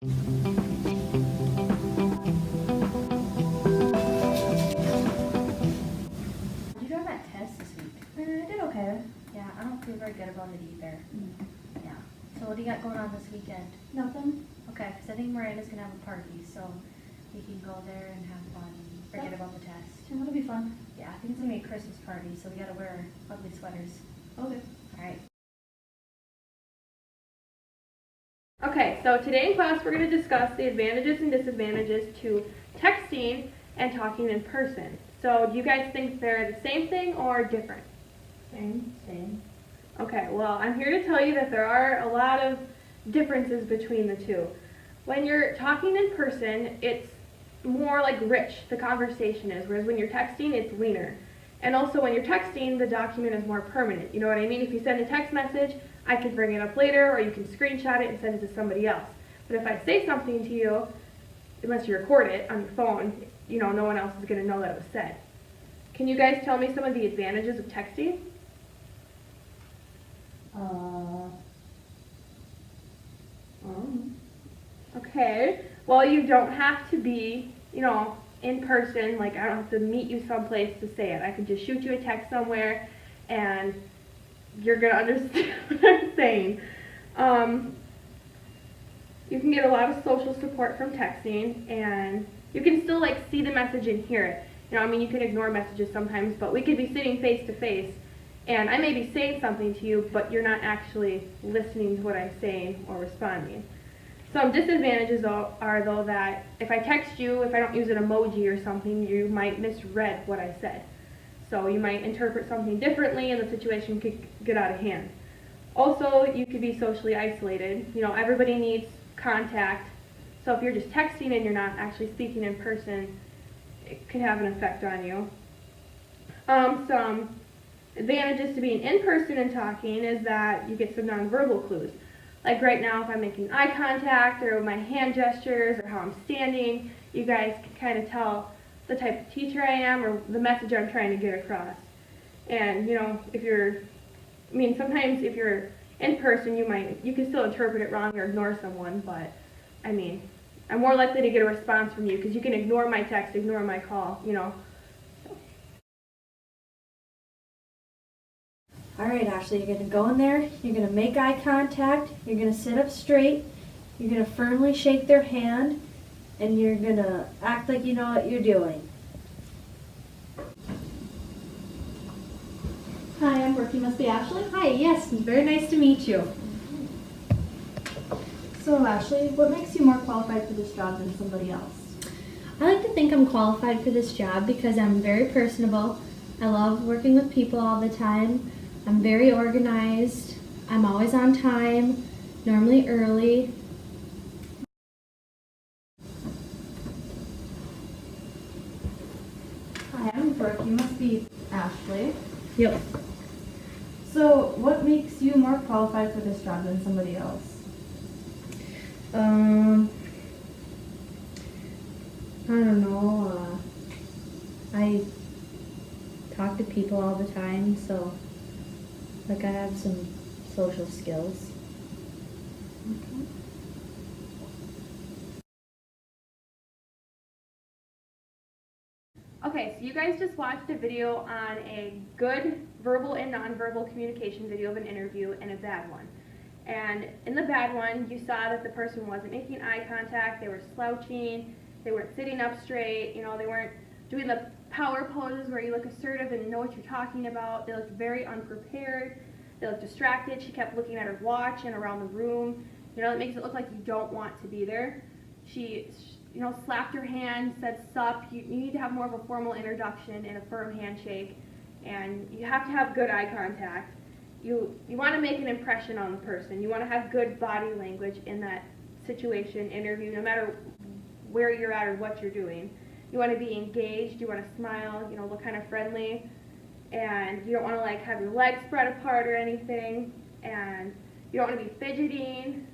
You got that test this week? I did okay. Yeah, I don't feel very good about it either. Yeah. So what do you got going on this weekend? Nothing. Okay, because I think Miranda's going to have a party, so we can go there and have fun and forget about the test. Yeah, that'll be fun. Yeah, I think it's going to be a Christmas party, so we got to wear ugly sweaters. Okay. All right. Okay, so today in class we're going to discuss the advantages and disadvantages to texting and talking in person. So do you guys think they're the same thing or different? Same. Okay, well, I'm here to tell you that there are a lot of differences between the two. When you're talking in person, it's more like rich, the conversation is, whereas when you're texting, it's leaner. And also when you're texting, the document is more permanent. You know what I mean? If you send a text message, I can bring it up later, or you can screenshot it and send it to somebody else. But if I say something to you, unless you record it on your phone, you know, no one else is going to know that it was said. Can you guys tell me some of the advantages of texting? Okay, well, you don't have to be, you know, in person. Like, I don't have to meet you someplace to say it. I could just shoot you a text somewhere and you're going to understand what I'm saying. You can get a lot of social support from texting, and you can still, like, see the message and hear it. You know, I mean, you can ignore messages sometimes, but we could be sitting face to face, and I may be saying something to you, but you're not actually listening to what I'm saying or responding. Some disadvantages are though that if I text you, if I don't use an emoji or something, you might misread what I said. So you might interpret something differently and the situation could get out of hand. Also, you could be socially isolated. You know, everybody needs contact. So if you're just texting and you're not actually speaking in person, it could have an effect on you. Some advantages to being in person and talking is that you get some nonverbal clues. Like right now, if I'm making eye contact or my hand gestures or how I'm standing, you guys can kind of tell the type of teacher I am or the message I'm trying to get across. And, you know, sometimes if you're in person, you can still interpret it wrong or ignore someone, but, I mean, I'm more likely to get a response from you because you can ignore my text, ignore my call, you know. All right, Ashley, you're going to go in there, you're going to make eye contact, you're going to sit up straight, you're going to firmly shake their hand, and you're going to act like you know what you're doing. Hi, I'm Brooke. You must be Ashley? Hi, yes, very nice to meet you. So, Ashley, what makes you more qualified for this job than somebody else? I like to think I'm qualified for this job because I'm very personable. I love working with people all the time. I'm very organized. I'm always on time, normally early. Hi, I'm Brooke. You must be Ashley. Yep. So, what makes you more qualified for this job than somebody else? I don't know. I talk to people all the time, so like I have some social skills. Okay, so you guys just watched a video on a good verbal and nonverbal communication video of an interview and a bad one. And in the bad one, you saw that the person wasn't making eye contact, they were slouching, they weren't sitting up straight, you know, they weren't doing the power poses where you look assertive and know what you're talking about. They looked very unprepared, they looked distracted. She kept looking at her watch and around the room. You know, it makes it look like you don't want to be there. She you know, slapped her hand, said sup. You need to have more of a formal introduction and a firm handshake, and you have to have good eye contact. You want to make an impression on the person. You want to have good body language in that situation, interview, no matter where you're at or what you're doing. You want to be engaged, you want to smile, you know, look kind of friendly, and you don't want to like have your legs spread apart or anything, and you don't want to be fidgeting.